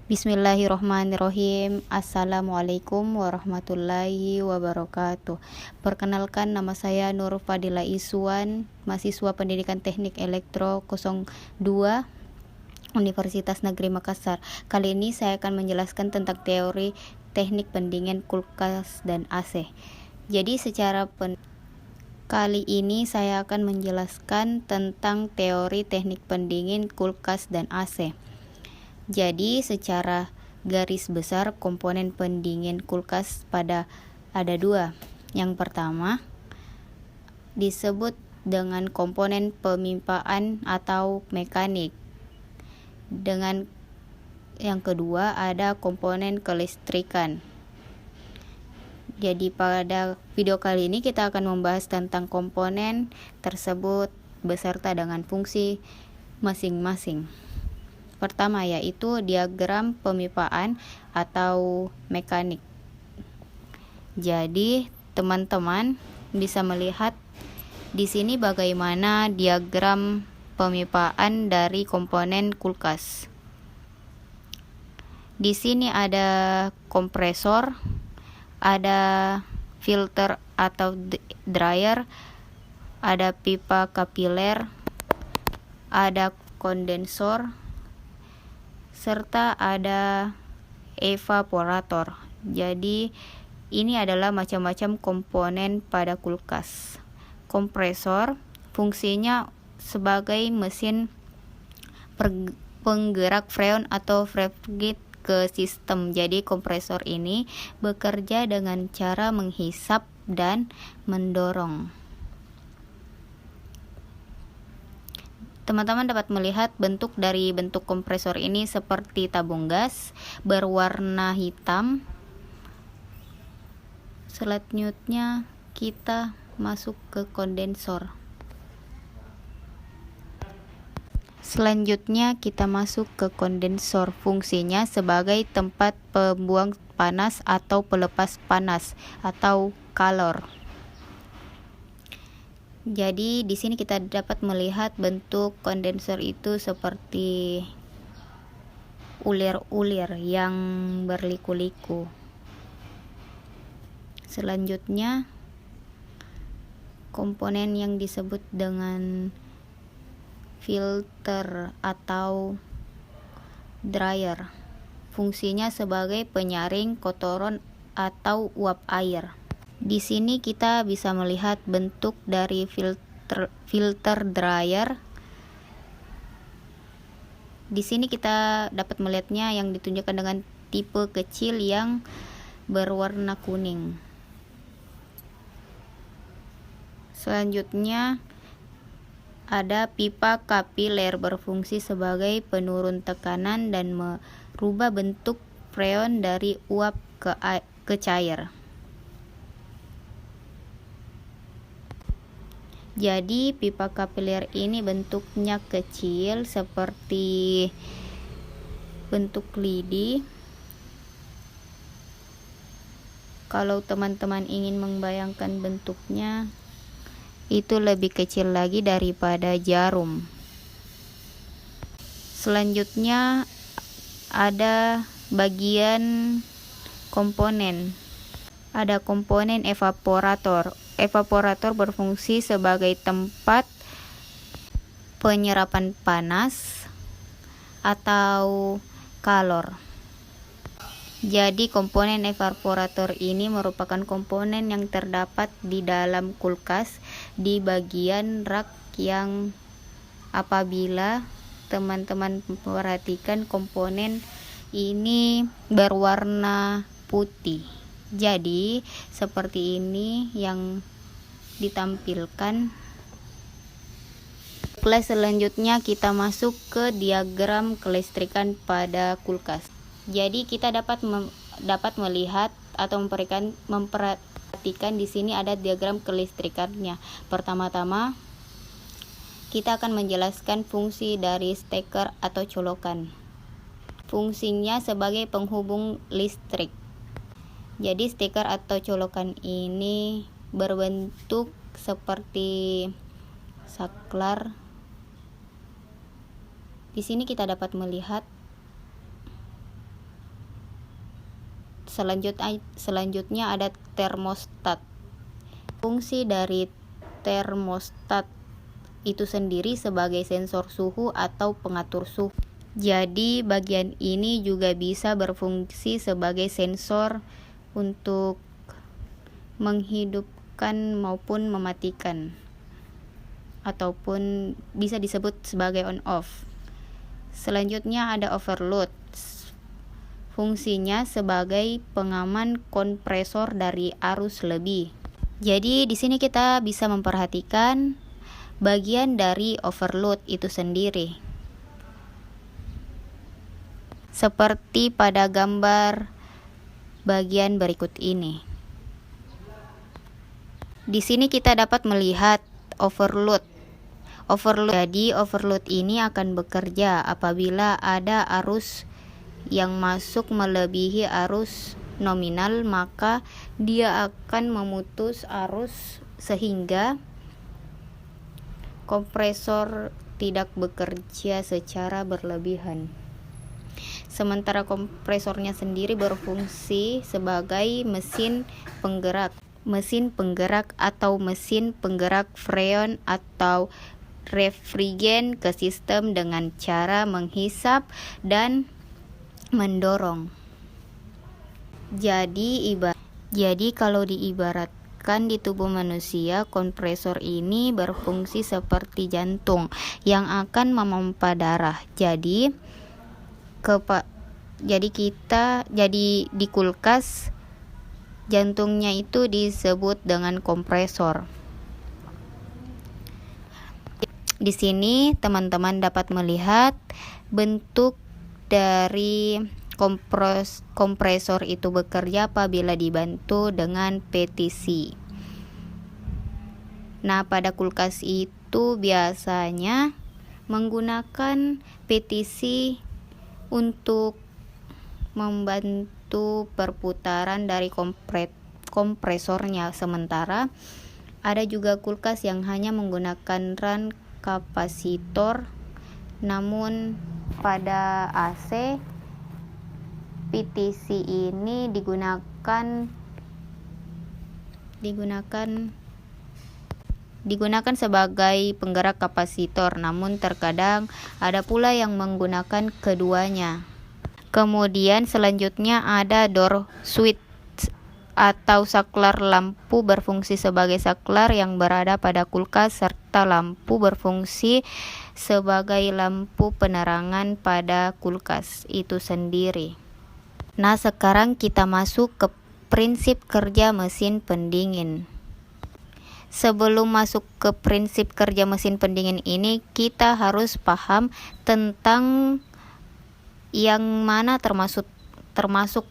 Bismillahirrohmanirrohim. Assalamualaikum warahmatullahi wabarakatuh. Perkenalkan, nama saya Nur Fadila Iswan, mahasiswa Pendidikan Teknik Elektro 02 Universitas Negeri Makassar. Kali ini saya akan menjelaskan tentang teori teknik pendingin kulkas dan AC. Jadi kali ini saya akan menjelaskan tentang teori teknik pendingin kulkas dan AC. Jadi secara garis besar komponen pendingin kulkas ada dua. Yang pertama disebut dengan komponen pemimpaan atau mekanik. Dengan yang kedua ada komponen kelistrikan. Jadi pada video kali ini kita akan membahas tentang komponen tersebut beserta dengan fungsi masing-masing. Pertama yaitu diagram pemimpaan atau mekanik. Jadi teman-teman bisa melihat di sini bagaimana diagram pemimpaan dari komponen kulkas. Di sini ada kompresor, ada filter atau dryer, ada pipa kapiler, ada kondensor, serta ada evaporator. Jadi ini adalah macam-macam komponen pada kulkas. Kompresor fungsinya sebagai mesin penggerak freon atau fluid ke sistem. Jadi kompresor ini bekerja dengan cara menghisap dan mendorong. Teman-teman dapat melihat bentuk kompresor ini seperti tabung gas berwarna hitam. Selanjutnya kita masuk ke kondensor. Fungsinya sebagai tempat pembuang panas atau pelepas panas atau kalor. Jadi di sini kita dapat melihat bentuk kondensor itu seperti ulir-ulir yang berliku-liku. Selanjutnya komponen yang disebut dengan filter atau dryer. Fungsinya sebagai penyaring kotoran atau uap air. Di sini kita bisa melihat bentuk dari filter dryer. Di sini kita dapat melihatnya yang ditunjukkan dengan tipe kecil yang berwarna kuning. Selanjutnya ada pipa kapiler, berfungsi sebagai penurun tekanan dan merubah bentuk freon dari uap ke cair. Jadi pipa kapiler ini bentuknya kecil seperti bentuk lidi. Kalau teman-teman ingin membayangkan bentuknya, itu lebih kecil lagi daripada jarum. Selanjutnya ada bagian komponen. Ada komponen evaporator. Evaporator berfungsi sebagai tempat penyerapan panas atau kalor. Jadi komponen evaporator ini merupakan komponen yang terdapat di dalam kulkas di bagian rak yang apabila teman-teman perhatikan komponen ini berwarna putih. Jadi seperti ini yang ditampilkan. Selanjutnya kita masuk ke diagram kelistrikan pada kulkas. Jadi kita dapat melihat atau memperhatikan di sini ada diagram kelistrikannya. Pertama-tama kita akan menjelaskan fungsi dari steker atau colokan. Fungsinya sebagai penghubung listrik. Jadi steker atau colokan ini berbentuk seperti saklar. Di sini kita dapat melihat Selanjutnya ada termostat. Fungsi dari termostat itu sendiri sebagai sensor suhu atau pengatur suhu. Jadi bagian ini juga bisa berfungsi sebagai sensor untuk menghidupkan maupun mematikan, ataupun bisa disebut sebagai on off. Selanjutnya ada overload. Fungsinya sebagai pengaman kompresor dari arus lebih. Jadi di sini kita bisa memperhatikan bagian dari overload itu sendiri. Seperti pada gambar bagian berikut ini. Di sini kita dapat melihat overload. Jadi overload ini akan bekerja apabila ada arus yang masuk melebihi arus nominal, maka dia akan memutus arus sehingga kompresor tidak bekerja secara berlebihan. Sementara kompresornya sendiri berfungsi sebagai mesin penggerak atau mesin penggerak freon atau refrigen ke sistem dengan cara menghisap dan mendorong. Jadi kalau diibaratkan di tubuh manusia, kompresor ini berfungsi seperti jantung yang akan memompa darah. Jadi di kulkas jantungnya itu disebut dengan kompresor. Di sini teman-teman dapat melihat bentuk dari kompresor itu bekerja apabila dibantu dengan PTC. Nah, pada kulkas itu biasanya menggunakan PTC untuk membantu perputaran dari kompresornya. Sementara ada juga kulkas yang hanya menggunakan run kapasitor, namun pada AC PTC ini digunakan sebagai penggerak kapasitor, namun terkadang ada pula yang menggunakan keduanya. Kemudian selanjutnya ada door switch atau saklar lampu, berfungsi sebagai saklar yang berada pada kulkas, serta lampu berfungsi sebagai lampu penerangan pada kulkas itu sendiri. Nah, sekarang kita masuk ke prinsip kerja mesin pendingin. Sebelum masuk ke prinsip kerja mesin pendingin ini, kita harus paham tentang yang mana termasuk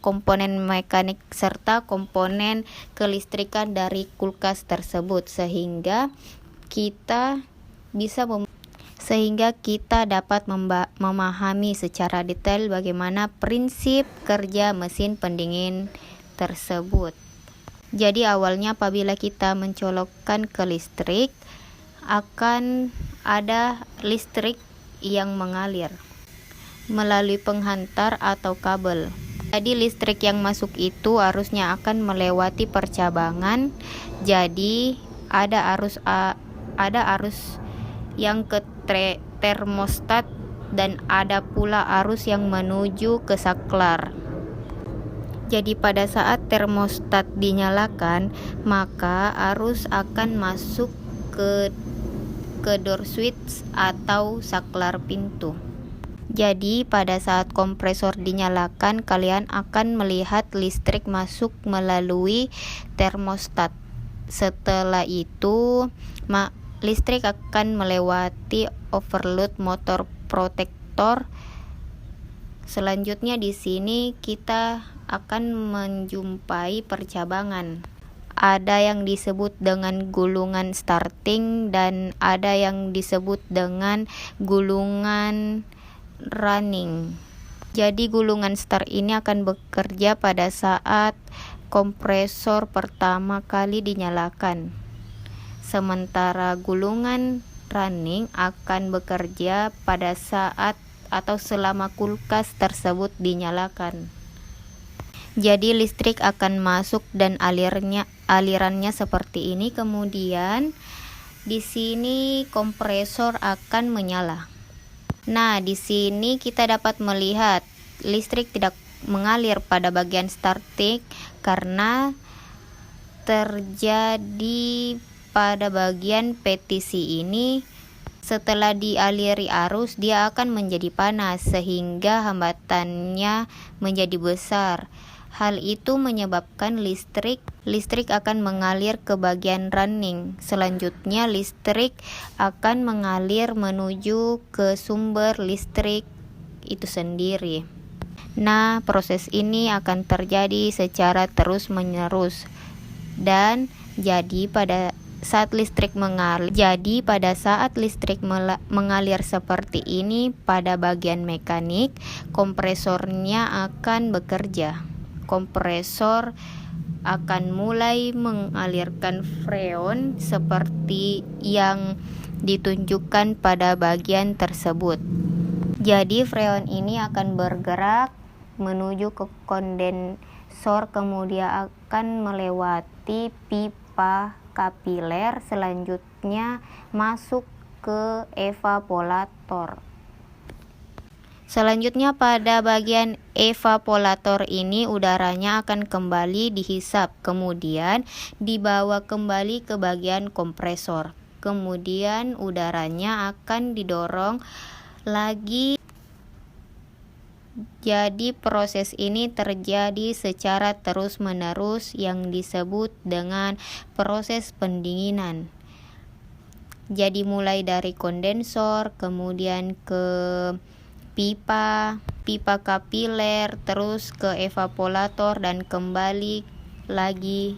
komponen mekanik serta komponen kelistrikan dari kulkas tersebut, sehingga kita dapat memahami secara detail bagaimana prinsip kerja mesin pendingin tersebut. Jadi awalnya apabila kita mencolokkan ke listrik, akan ada listrik yang mengalir melalui penghantar atau kabel. Jadi listrik yang masuk itu arusnya akan melewati percabangan. Jadi ada arus yang ke termostat dan ada pula arus yang menuju ke saklar. Jadi pada saat termostat dinyalakan, maka arus akan masuk ke door switch atau saklar pintu. Jadi pada saat kompresor dinyalakan, kalian akan melihat listrik masuk melalui termostat. Setelah itu listrik akan melewati overload motor protektor. Selanjutnya di sini kita akan menjumpai percabangan. Ada yang disebut dengan gulungan starting dan ada yang disebut dengan gulungan running. Jadi gulungan start ini akan bekerja pada saat kompresor pertama kali dinyalakan. Sementara gulungan running akan bekerja pada saat atau selama kulkas tersebut dinyalakan. Jadi listrik akan masuk dan alirannya seperti ini. Kemudian di sini kompresor akan menyala. Nah, di sini kita dapat melihat listrik tidak mengalir pada bagian starting karena terjadi pada bagian petisi ini. Setelah dialiri arus, dia akan menjadi panas sehingga hambatannya menjadi besar. Hal itu menyebabkan listrik akan mengalir ke bagian running. Selanjutnya listrik akan mengalir menuju ke sumber listrik itu sendiri. Nah, proses ini akan terjadi secara terus-menerus dan jadi pada saat listrik mengalir seperti ini pada bagian mekanik, kompresornya akan bekerja. Kompresor akan mulai mengalirkan freon seperti yang ditunjukkan pada bagian tersebut. Jadi freon ini akan bergerak menuju ke kondensor, kemudian akan melewati pipa kapiler, selanjutnya masuk ke evaporator. Selanjutnya pada bagian evaporator ini udaranya akan kembali dihisap, kemudian dibawa kembali ke bagian kompresor. Kemudian udaranya akan didorong lagi. Jadi proses ini terjadi secara terus-menerus yang disebut dengan proses pendinginan. Jadi mulai dari kondensor, kemudian ke pipa kapiler, terus ke evaporator dan kembali lagi.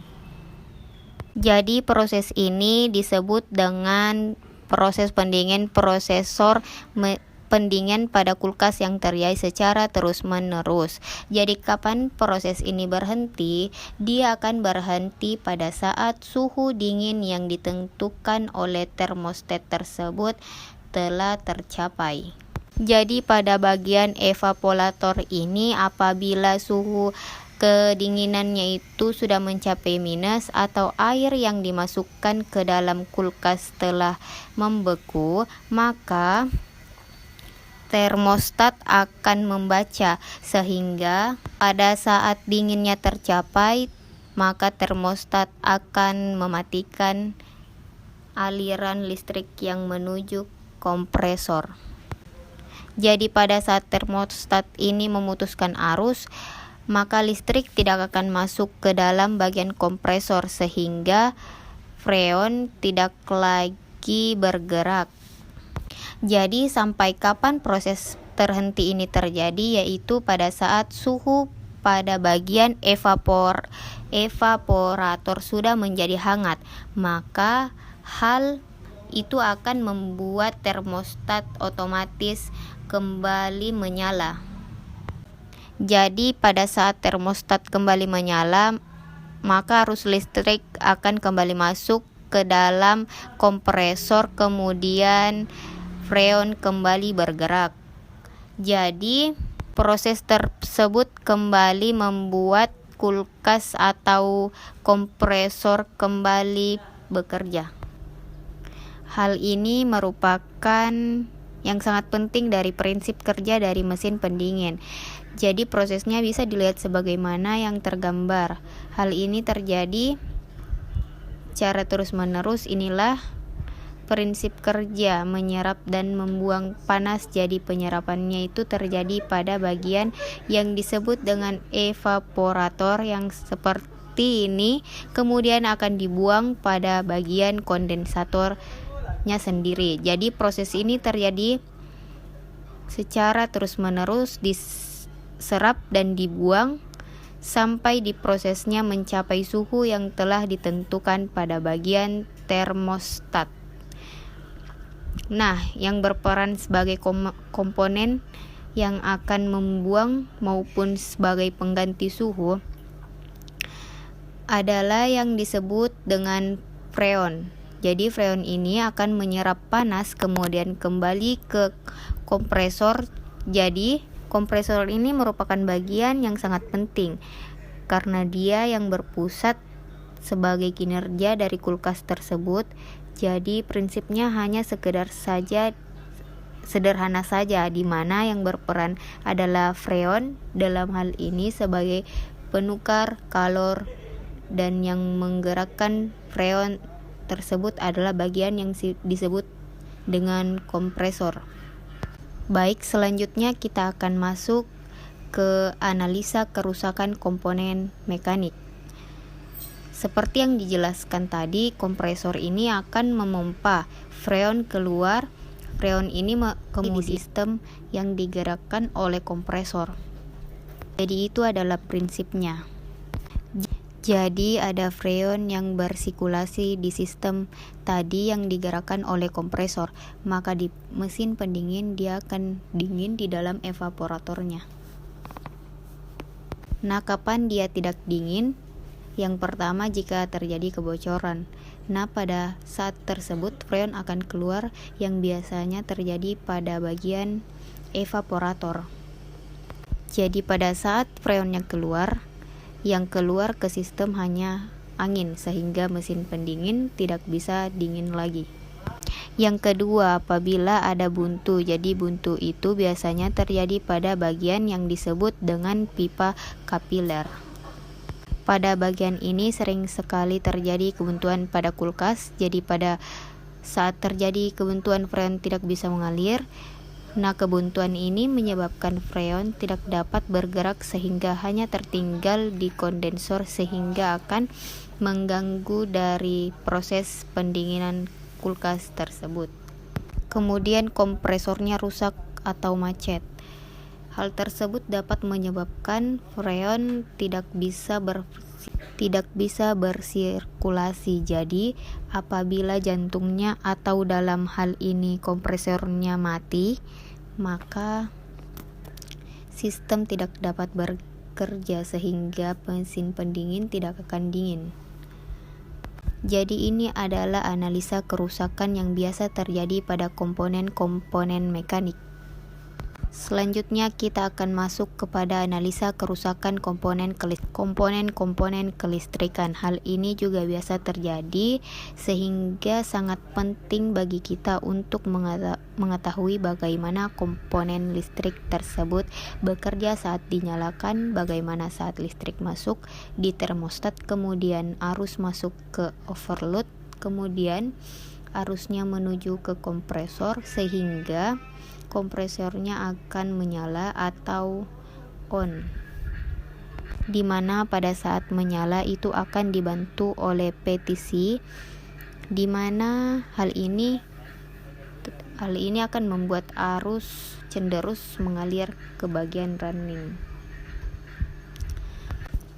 Jadi proses ini disebut dengan proses pendingin pendingin pada kulkas yang terjadi secara terus-menerus. Jadi kapan proses ini berhenti? Dia akan berhenti pada saat suhu dingin yang ditentukan oleh termostat tersebut telah tercapai. Jadi pada bagian evaporator ini apabila suhu kedinginannya itu sudah mencapai minus atau air yang dimasukkan ke dalam kulkas telah membeku, maka termostat akan membaca sehingga pada saat dinginnya tercapai, maka termostat akan mematikan aliran listrik yang menuju kompresor. Jadi pada saat termostat ini memutuskan arus, maka listrik tidak akan masuk ke dalam bagian kompresor sehingga freon tidak lagi bergerak. Jadi sampai kapan proses terhenti ini terjadi, yaitu pada saat suhu pada bagian evaporator sudah menjadi hangat, maka hal itu akan membuat termostat otomatis kembali menyala. Jadi pada saat termostat kembali menyala, maka arus listrik akan kembali masuk ke dalam kompresor, kemudian freon kembali bergerak. Jadi proses tersebut kembali membuat kulkas atau kompresor kembali bekerja. Hal ini merupakan yang sangat penting dari prinsip kerja dari mesin pendingin. Jadi prosesnya bisa dilihat sebagaimana yang tergambar. Hal ini terjadi secara terus-menerus. Inilah prinsip kerja menyerap dan membuang panas. Jadi penyerapannya itu terjadi pada bagian yang disebut dengan evaporator yang seperti ini, kemudian akan dibuang pada bagian kondensatornya sendiri. Jadi proses ini terjadi secara terus-menerus, diserap dan dibuang sampai di prosesnya mencapai suhu yang telah ditentukan pada bagian termostat. Nah, yang berperan sebagai komponen yang akan membuang maupun sebagai pengganti suhu adalah yang disebut dengan freon. Jadi freon ini akan menyerap panas kemudian kembali ke kompresor. Jadi kompresor ini merupakan bagian yang sangat penting karena dia yang berpusat sebagai kinerja dari kulkas tersebut. Jadi prinsipnya hanya sederhana saja, di mana yang berperan adalah freon dalam hal ini sebagai penukar kalor, dan yang menggerakkan freon tersebut adalah bagian yang disebut dengan kompresor. Baik, selanjutnya kita akan masuk ke analisa kerusakan komponen mekanik. Seperti yang dijelaskan tadi, kompresor ini akan memompa freon keluar. Freon ini kemudian sistem yang digerakkan oleh kompresor. Jadi itu adalah prinsipnya. Jadi ada freon yang bersirkulasi di sistem tadi yang digerakkan oleh kompresor, maka di mesin pendingin dia akan dingin di dalam evaporatornya. Nah, kapan dia tidak dingin? Yang pertama, jika terjadi kebocoran. Nah, pada saat tersebut freon akan keluar, yang biasanya terjadi pada bagian evaporator. Jadi pada saat freonnya keluar, yang keluar ke sistem hanya angin, sehingga mesin pendingin tidak bisa dingin lagi. Yang kedua, apabila ada buntu. Jadi buntu itu biasanya terjadi pada bagian yang disebut dengan pipa kapiler. Pada bagian ini sering sekali terjadi kebuntuan pada kulkas. Jadi pada saat terjadi kebuntuan, freon tidak bisa mengalir. Nah, kebuntuan ini menyebabkan freon tidak dapat bergerak sehingga hanya tertinggal di kondensor, sehingga akan mengganggu dari proses pendinginan kulkas tersebut. Kemudian kompresornya rusak atau macet. Hal tersebut dapat menyebabkan freon tidak bisa bersirkulasi. Jadi apabila jantungnya atau dalam hal ini kompresornya mati, maka sistem tidak dapat bekerja sehingga mesin pendingin tidak akan dingin. Jadi ini adalah analisa kerusakan yang biasa terjadi pada komponen-komponen mekanik. Selanjutnya kita akan masuk kepada analisa kerusakan komponen kelistrikan. Hal ini juga biasa terjadi, sehingga sangat penting bagi kita untuk mengetahui bagaimana komponen listrik tersebut bekerja saat dinyalakan, bagaimana saat listrik masuk di termostat, kemudian arus masuk ke overload, kemudian arusnya menuju ke kompresor sehingga kompresornya akan menyala atau on, dimana pada saat menyala itu akan dibantu oleh PTC, dimana hal ini akan membuat arus cenderung mengalir ke bagian running.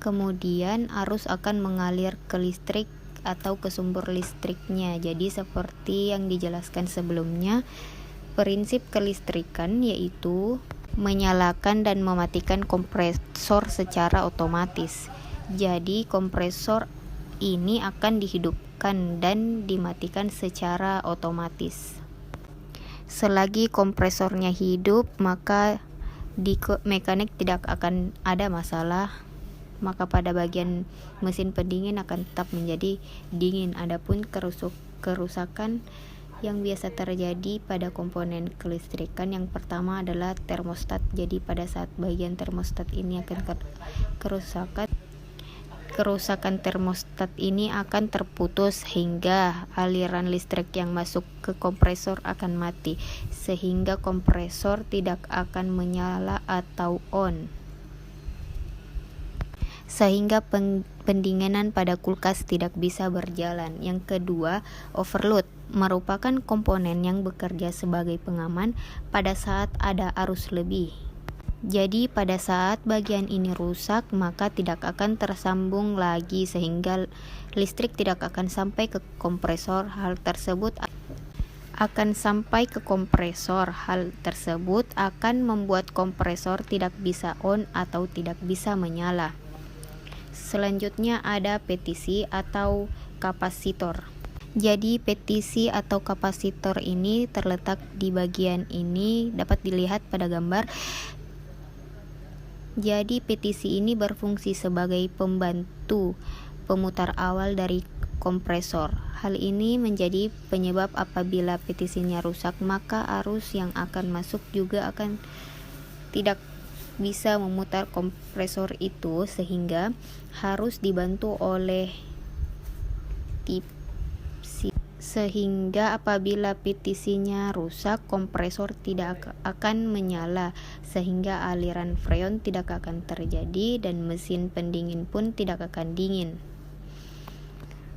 Kemudian arus akan mengalir ke listrik atau ke sumber listriknya. Jadi seperti yang dijelaskan sebelumnya, prinsip kelistrikan yaitu menyalakan dan mematikan kompresor secara otomatis. Jadi kompresor ini akan dihidupkan dan dimatikan secara otomatis. Selagi kompresornya hidup, maka di mekanik tidak akan ada masalah. Maka pada bagian mesin pendingin akan tetap menjadi dingin. Adapun kerusakan yang biasa terjadi pada komponen kelistrikan, yang pertama adalah termostat. Jadi pada saat bagian termostat ini akan kerusakan termostat ini akan terputus sehingga aliran listrik yang masuk ke kompresor akan mati, sehingga kompresor tidak akan menyala atau on, sehingga pendinginan pada kulkas tidak bisa berjalan. Yang kedua, overload merupakan komponen yang bekerja sebagai pengaman pada saat ada arus lebih. Jadi pada saat bagian ini rusak, maka tidak akan tersambung lagi sehingga listrik tidak akan sampai ke kompresor. Hal tersebut akan membuat kompresor tidak bisa on atau tidak bisa menyala. Selanjutnya ada PTC atau kapasitor. Jadi PTC atau kapasitor ini terletak di bagian ini, dapat dilihat pada gambar. Jadi petisi ini berfungsi sebagai pembantu pemutar awal dari kompresor. Hal ini menjadi penyebab apabila petisinya rusak, maka arus yang akan masuk juga akan tidak bisa memutar kompresor itu, sehingga harus dibantu oleh sehingga apabila petisinya rusak, kompresor tidak akan menyala, sehingga aliran freon tidak akan terjadi dan mesin pendingin pun tidak akan dingin.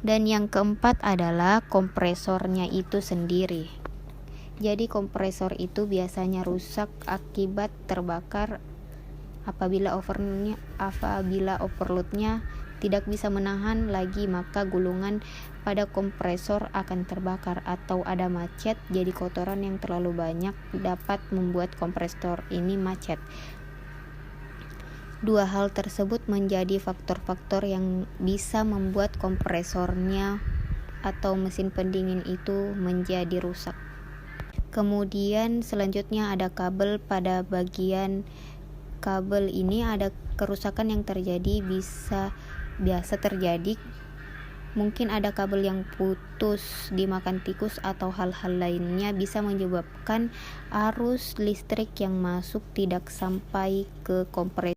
Dan yang keempat adalah kompresornya itu sendiri. Jadi kompresor itu biasanya rusak akibat terbakar apabila overloadnya tidak bisa menahan lagi, maka gulungan pada kompresor akan terbakar, atau ada macet, jadi kotoran yang terlalu banyak dapat membuat kompresor ini macet. Dua hal tersebut menjadi faktor-faktor yang bisa membuat kompresornya atau mesin pendingin itu menjadi rusak. Kemudian selanjutnya ada kabel. Pada bagian kabel ini ada kerusakan yang terjadi, biasa terjadi, mungkin ada kabel yang putus dimakan tikus atau hal-hal lainnya bisa menyebabkan arus listrik yang masuk tidak sampai ke kompresor.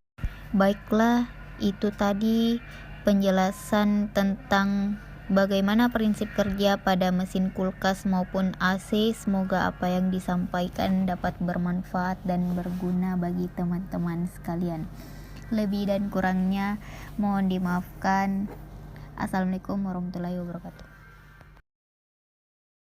Baiklah, itu tadi penjelasan tentang bagaimana prinsip kerja pada mesin kulkas maupun AC. Semoga apa yang disampaikan dapat bermanfaat dan berguna bagi teman-teman sekalian. Lebih dan kurangnya mohon dimaafkan. Assalamualaikum warahmatullahi wabarakatuh.